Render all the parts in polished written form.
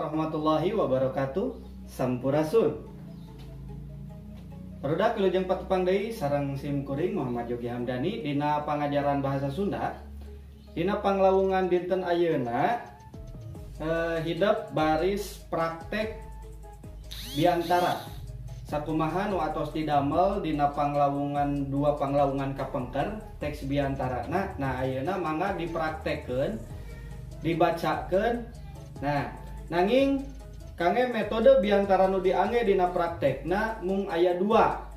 warahmatullahi wabarakatuh. Sampurasun. Barudak wilujeng patepang deui sareng sim kuring Muhammad Yogi Hamdani dina pangajaran bahasa Sunda. Dina panglawungan dinten ayeuna hidup baris praktek biantara sakumaha nu atos didamel dina panglawungan dua panglawungan kapengker teks biantara. Nah ayeuna mangga dipraktekkeun, dibacakeun. Nah, nanging kangge metode biantara nu diangge dina praktekna mung aya dua.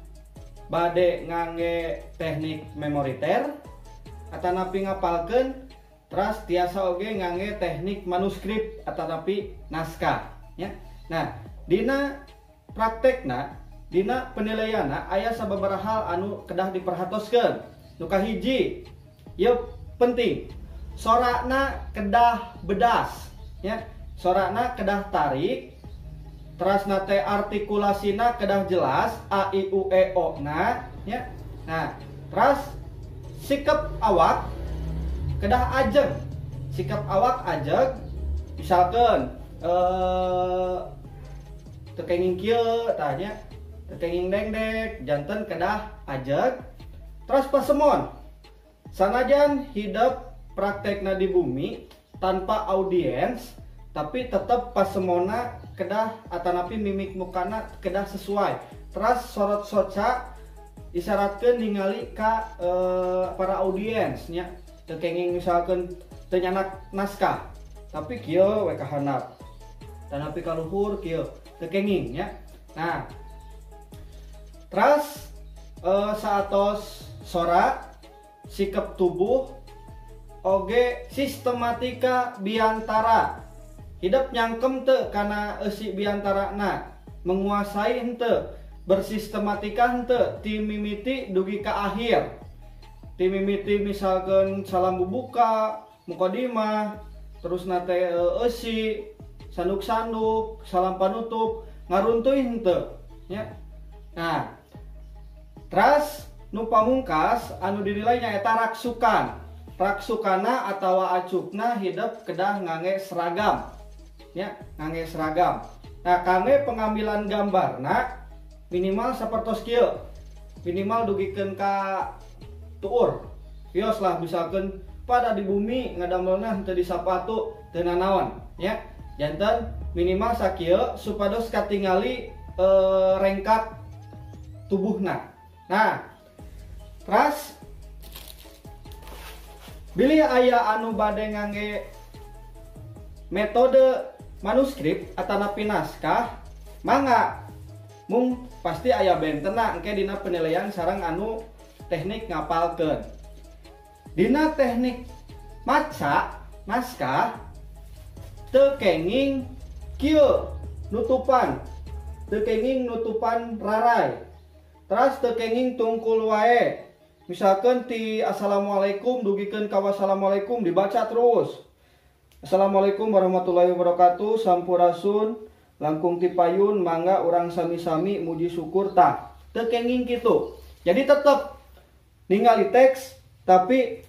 Bade ngangge teknik memoriter atanapi ngapalkeun, terus tiasa oge ngangge teknik manuskrip atanapi naskah nya. Nah, dina praktekna, dina penilaianna aya sababaraha hal anu kedah diperhatoskeun. Nu kahiji, ieu penting. Sorakna kedah bedas nya. Sorakna kedah tarik, terus nate artikulasina kedah jelas a i u e o na ya. Nah, terus sikap awak kedah ajeg. Sikap awak ajeg, misalkan tekenging kieu tanya, tekenging dengdek, janten kedah ajeg. Terus pasemon. Sanajan hidup praktekna di bumi tanpa audiens, tapi tetap pasemona kedah atanapi mimik mukana kedah sesuai. Terus sorot soca isyaratkeun ningali ka para audiens nya. Teu kenging misalkeun teu nyanak naskah, tapi kieu we kahandap. Tanapi ka luhur kieu teu kenging nya. Nah, terus saatos sora sikap tubuh oge sistematika biantara. Hidup nyangkem teu kana eusi biantarana, menguasai henteu, bersistematika henteu, ti mimiti dugi ka akhir. Ti mimiti misalkeun salam bubuka, mukadimah, terus nate eusi, sanduk-sanduk, salam panutup, ngaruntuy henteu nya. Nah, terus nu pamungkas anu dinilai nyaeta raksukan. Raksukana atawa acukna hidup kedah ngangge seragam. Ya, ngangge seragam. Nah, kangge pengambilan gambarna minimal sapertos kieu. Minimal dugikeun ka tuur. Kios lah misalkeun pada di bumi ngadamelna henteu di sapatu teu nanaon, ya. Janten minimal sakieu supados katingali rengkat tubuhna. Nah, terus bilih aya anu bade ngangge metode manuskrip atanapi naskah, mangga mung pasti aya bentena engke dina penilaian sareng anu teknik ngapalkeun. Dina teknik maca naskah teu kenging kieu nutupan, teu kenging nutupan rarai, terus teu kenging tungkul wae. Misalkan ti assalamualaikum dugikeun ka wassalamualaikum dibaca terus. Assalamualaikum warahmatullahi wabarakatuh. Sampurasun langkung ti payun mangga urang sami-sami muji syukur tah. Teu kenging kitu. Jadi tetep ningali teks tapi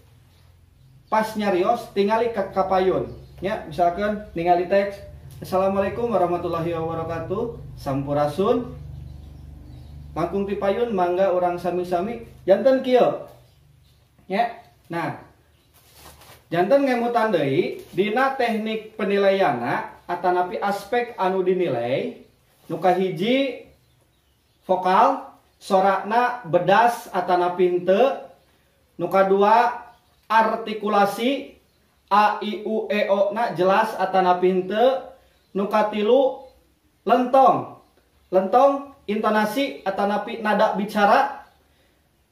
pas nyarios tingali ka payun. Ya, misalkan ningali teks Assalamualaikum warahmatullahi wabarakatuh. Sampurasun langkung ti payun mangga urang sami-sami janten kieu. Ya. Nah, janten ngemutan deui dina teknik penilaianna atanapi aspek anu dinilai. Nu kahiji vokal, sorakna bedas atanapi henteu. Nu kadua artikulasi a i u e o na jelas atanapi henteu. Nu katilu lentong. Lentong intonasi atanapi nada bicara.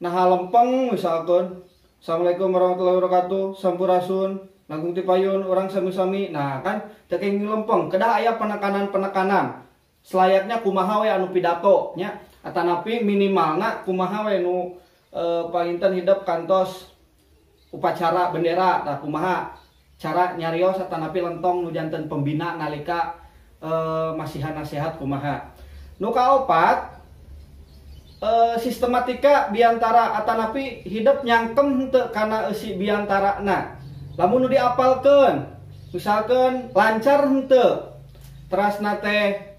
Nah lempeng misalkan Assalamualaikum warahmatullahi wabarakatuh. Sampurasun langkung ti payun urang sami-sami. Nah kan teu kenging lempeng, kedah aya penekanan-penekanan. Selayaknya kumaha we anu pidato nya. Atanapi minimalna kumaha we nu painten hidup kantos upacara bendera. Nah kumaha cara nyarios atanapi lentong nu janten pembina nalika masihan nasihat kumaha. Nu kaopat sistematika biantara atanapi hidup nyangkem henteu kana eusi biantarana. Lamun nu diapalkeun, misalkeun lancar henteu. terasna teh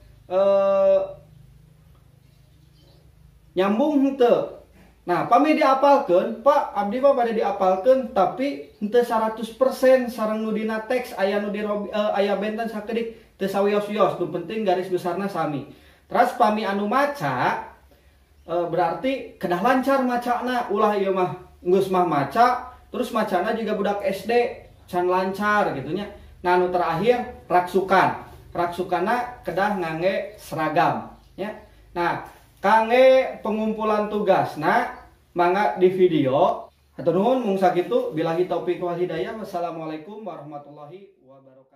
nyambung henteu. Nah, pami diapalkeun, Pak, abdi mah bade diapalkeun tapi henteu 100% sareng nu dina teks aya nu aya benten sakedik teu sawios-wios, nu penting garis besarna sami. Terus pami anu maca berarti kedah lancar macana, ulah ieu mah geus mah maca, terus macana juga budak SD can lancar gitu nya. Nah, anu terakhir raksukan. Raksukana kedah ngangge seragam ya. Nah, kangge pengumpulan tugas mangga di video atau nuhun mung sakitu billahi taufik wal hidayah. Wassalamualaikum warahmatullahi wabarakatuh.